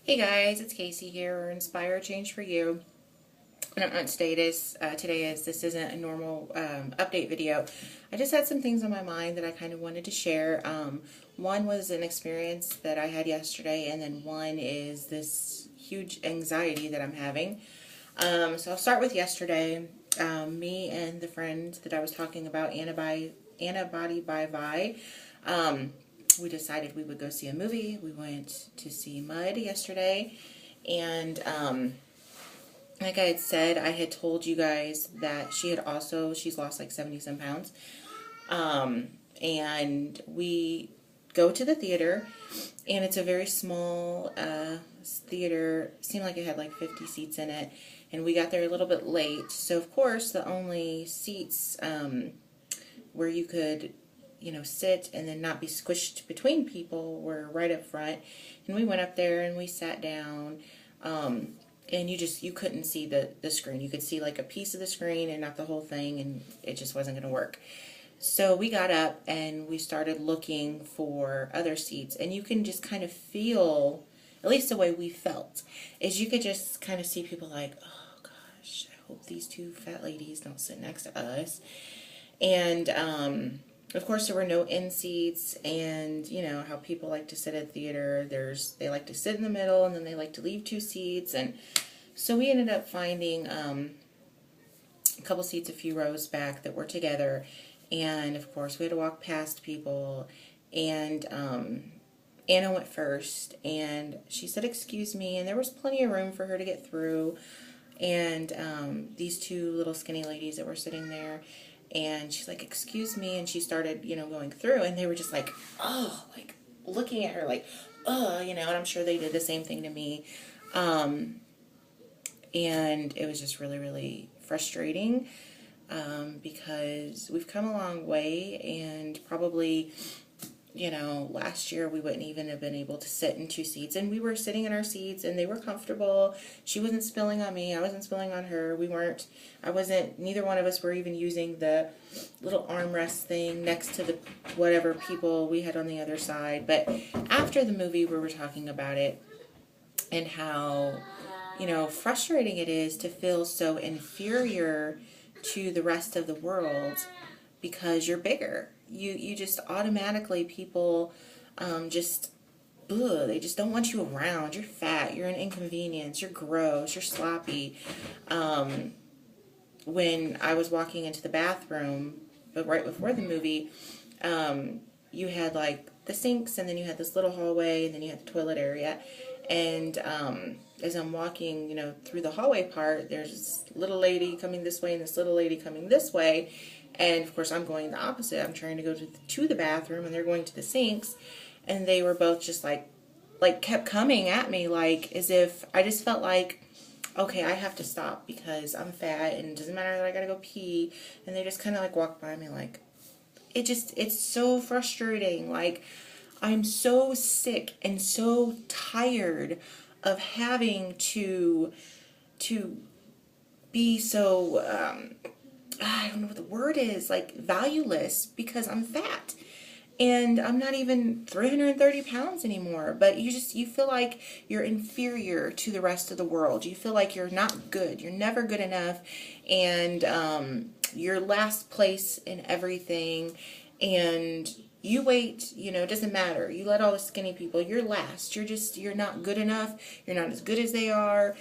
Hey guys, it's Casey here, or Inspire Change for You. And today is this isn't a normal update video. I just had some things on my mind that I kind of wanted to share. One was an experience that I had yesterday, and then one is this huge anxiety that I'm having. So I'll start with yesterday. Me and the friend that I was talking about, Antibody by Vi, we decided we would go see a movie. We went to see Mud yesterday, and like I had said, I had told you guys that she's lost like 70 some pounds. And we go to the theater, and it's a very small theater. It seemed like it had like 50 seats in it, and we got there a little bit late. So of course the only seats where you could sit and then not be squished between people were right up front. And we went up there and we sat down, and you couldn't see the screen. You could see like a piece of the screen and not the whole thing, and it just wasn't going to work. So we got up and we started looking for other seats, and you can just kind of feel, at least the way we felt, is you could just kind of see people like, oh gosh, I hope these two fat ladies don't sit next to us. And of course, there were no end seats, and you know how people like to sit at theater. They like to sit in the middle, and then they like to leave two seats. And so we ended up finding a couple seats a few rows back that were together. And of course, we had to walk past people. And Anna went first, and she said, "Excuse me," and there was plenty of room for her to get through. And these two little skinny ladies that were sitting there. And she's like, "Excuse me," and she started, going through, and they were just like, oh, like, looking at her like, oh, and I'm sure they did the same thing to me. And it was just really, really frustrating, because we've come a long way, and probably, last year we wouldn't even have been able to sit in two seats, and we were sitting in our seats, and they were comfortable. She wasn't spilling on me. I wasn't spilling on her. Neither one of us were even using the little armrest thing next to the whatever people we had on the other side. But after the movie, we were talking about it and how, frustrating it is to feel so inferior to the rest of the world because you're bigger. You just automatically, people they just don't want you around. You're fat, you're an inconvenience, you're gross, you're sloppy. When I was walking into the bathroom, but right before the movie, you had like the sinks, and then you had this little hallway, and then you had the toilet area. And as I'm walking, through the hallway part, there's this little lady coming this way and this little lady coming this way. And of course, I'm going the opposite. I'm trying to go to the bathroom, and they're going to the sinks. And they were both just like kept coming at me, like as if I just felt like, okay, I have to stop because I'm fat, and it doesn't matter that I gotta go pee. And they just kind of like walked by me, like it's so frustrating. Like, I'm so sick and so tired of having to be so I don't know what the word is, like valueless, because I'm fat. And I'm not even 330 pounds anymore, but you feel like you're inferior to the rest of the world. You feel like you're not good. You're never good enough, and you're last place in everything. And you wait, it doesn't matter. You let all the skinny people, you're last. You're not good enough. You're not as good as they are.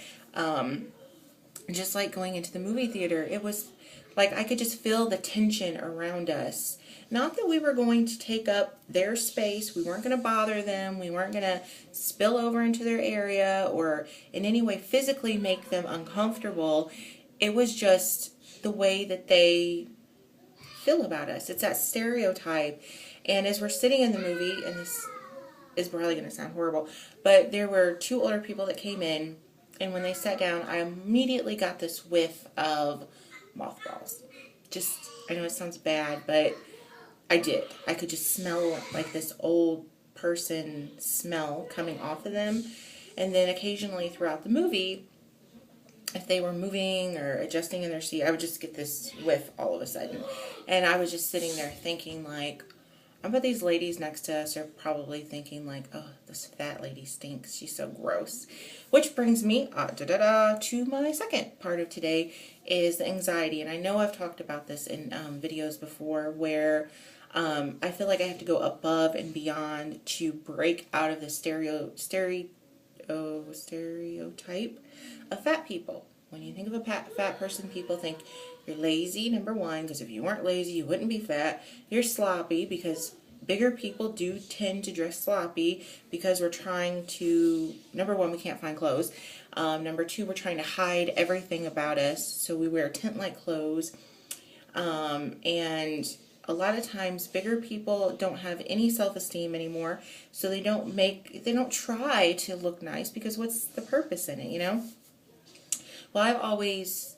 Just like going into the movie theater, it was like I could just feel the tension around us. Not that we were going to take up their space. We weren't going to bother them. We weren't going to spill over into their area or in any way physically make them uncomfortable. It was just the way that they feel about us. It's that stereotype. And as we're sitting in the movie, and this is probably going to sound horrible, but there were two older people that came in, and when they sat down, I immediately got this whiff of mothballs. I know it sounds bad, but I did. I could just smell like this old person smell coming off of them. And then occasionally throughout the movie, if they were moving or adjusting in their seat, I would just get this whiff all of a sudden. And I was just sitting there thinking like, I bet these ladies next to us are probably thinking like, oh, this fat lady stinks. She's so gross. Which brings me to my second part of today is the anxiety. And I know I've talked about this in videos before where I feel like I have to go above and beyond to break out of the stereotype of fat people. When you think of a fat person, people think you're lazy, number one, because if you weren't lazy, you wouldn't be fat. You're sloppy, because bigger people do tend to dress sloppy because we're trying to, number one, we can't find clothes. Number two, we're trying to hide everything about us, so we wear tent-like clothes. And a lot of times, bigger people don't have any self-esteem anymore, so they don't try to look nice, because what's the purpose in it, you know? Well, I've always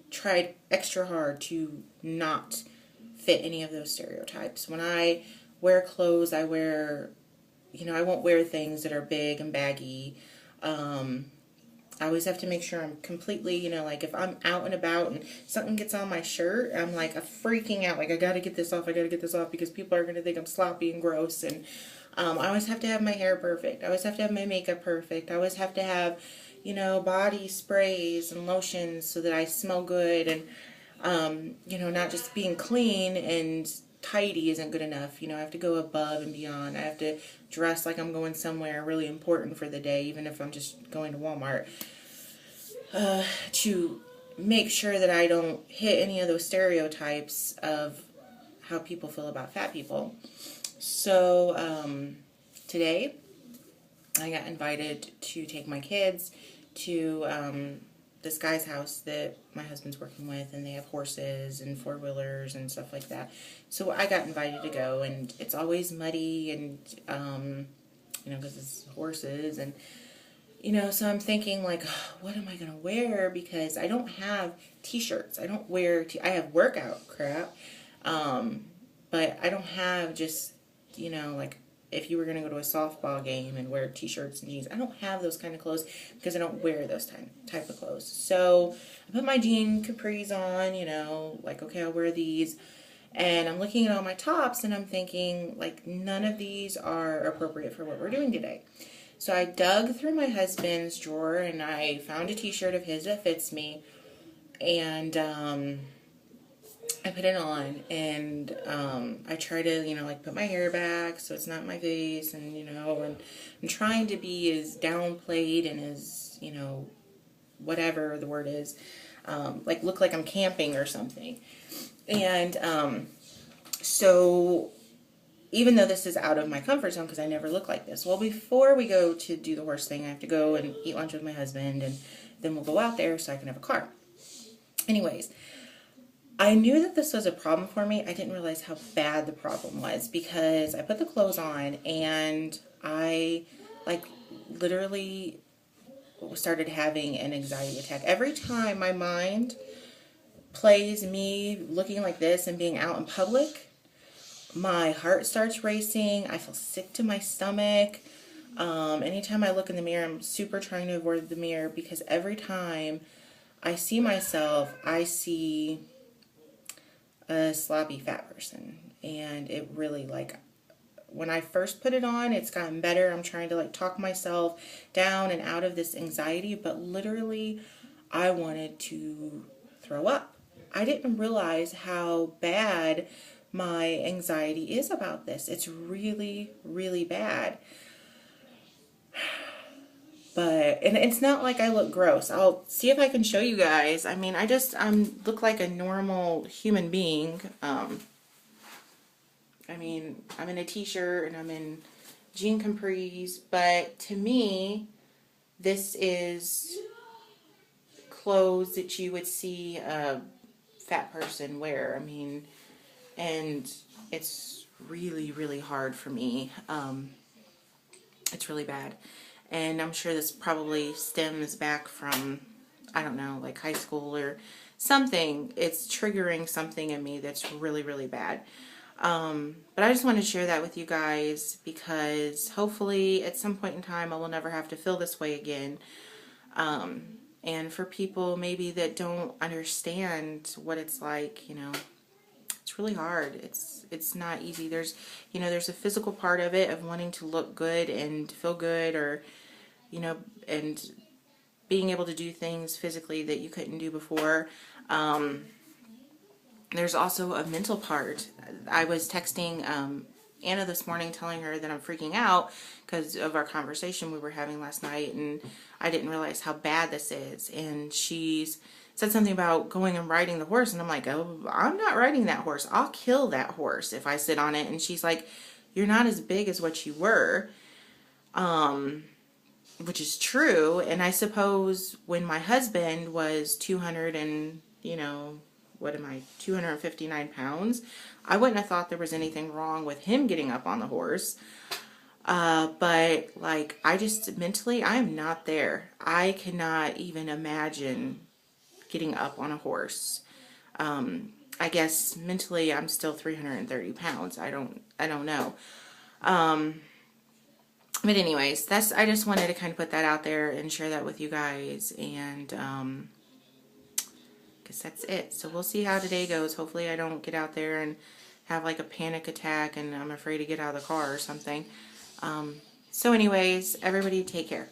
tried extra hard to not fit any of those stereotypes. When I wear clothes, I won't wear things that are big and baggy. I always have to make sure I'm completely, like if I'm out and about and something gets on my shirt, I'm like freaking out. Like, I gotta get this off, because people are gonna think I'm sloppy and gross. And I always have to have my hair perfect. I always have to have my makeup perfect. I always have to have, body sprays and lotions so that I smell good. And, not just being clean and tidy isn't good enough. I have to go above and beyond. I have to dress like I'm going somewhere really important for the day, even if I'm just going to Walmart, to make sure that I don't hit any of those stereotypes of how people feel about fat people. So today I got invited to take my kids to this guy's house that my husband's working with, and they have horses and four-wheelers and stuff like that. So I got invited to go, and it's always muddy, and because it's horses, and so I'm thinking like, what am I gonna wear, because I don't have t-shirts. I don't wear I have workout crap, but I don't have just like, if you were going to go to a softball game and wear t-shirts and jeans, I don't have those kind of clothes, because I don't wear those type of clothes. So I put my jean capris on, like, okay, I'll wear these. And I'm looking at all my tops, and I'm thinking, like, none of these are appropriate for what we're doing today. So I dug through my husband's drawer, and I found a t-shirt of his that fits me. And I put it on, and I try to, put my hair back so it's not in my face, and, and I'm trying to be as downplayed and as, whatever the word is, like look like I'm camping or something. And so even though this is out of my comfort zone, because I never look like this, well, before we go to do the horse thing, I have to go and eat lunch with my husband, and then we'll go out there so I can have a car. Anyways, I knew that this was a problem for me. I didn't realize how bad the problem was, because I put the clothes on, and I, literally started having an anxiety attack. Every time my mind plays me looking like this and being out in public, my heart starts racing. I feel sick to my stomach. Anytime I look in the mirror, I'm super trying to avoid the mirror, because every time I see myself, I see a sloppy fat person. And it really, when I first put it on, it's gotten better. I'm trying to talk myself down and out of this anxiety, but literally I wanted to throw up. I didn't realize how bad my anxiety is about this. It's really, really bad. And it's not like I look gross. I'll see if I can show you guys. I mean, I look like a normal human being. I mean, I'm in a t-shirt and I'm in jean capris, but to me, this is clothes that you would see a fat person wear. I mean, and it's really, really hard for me. It's really bad. And I'm sure this probably stems back from, I don't know, high school or something. It's triggering something in me that's really, really bad. But I just want to share that with you guys, because hopefully at some point in time I will never have to feel this way again. And for people maybe that don't understand what it's like, it's it's really hard. It's not easy. There's, you know, there's a physical part of it, of wanting to look good and feel good, or, you know, and being able to do things physically that you couldn't do before. There's also a mental part. I was texting Anna this morning, telling her that I'm freaking out because of our conversation we were having last night, and I didn't realize how bad this is. And she's said something about going and riding the horse, and I'm like, oh, I'm not riding that horse. I'll kill that horse if I sit on it. And she's like, you're not as big as what you were, which is true. And I suppose when my husband was 200 and, you know, what am I, 259 pounds, I wouldn't have thought there was anything wrong with him getting up on the horse. But like, I just mentally, I am not there. I cannot even imagine getting up on a horse. I guess mentally I'm still 330 pounds. I don't know. But anyways, I just wanted to kind of put that out there and share that with you guys. And, guess that's it. So we'll see how today goes. Hopefully I don't get out there and have like a panic attack and I'm afraid to get out of the car or something. So anyways, everybody take care.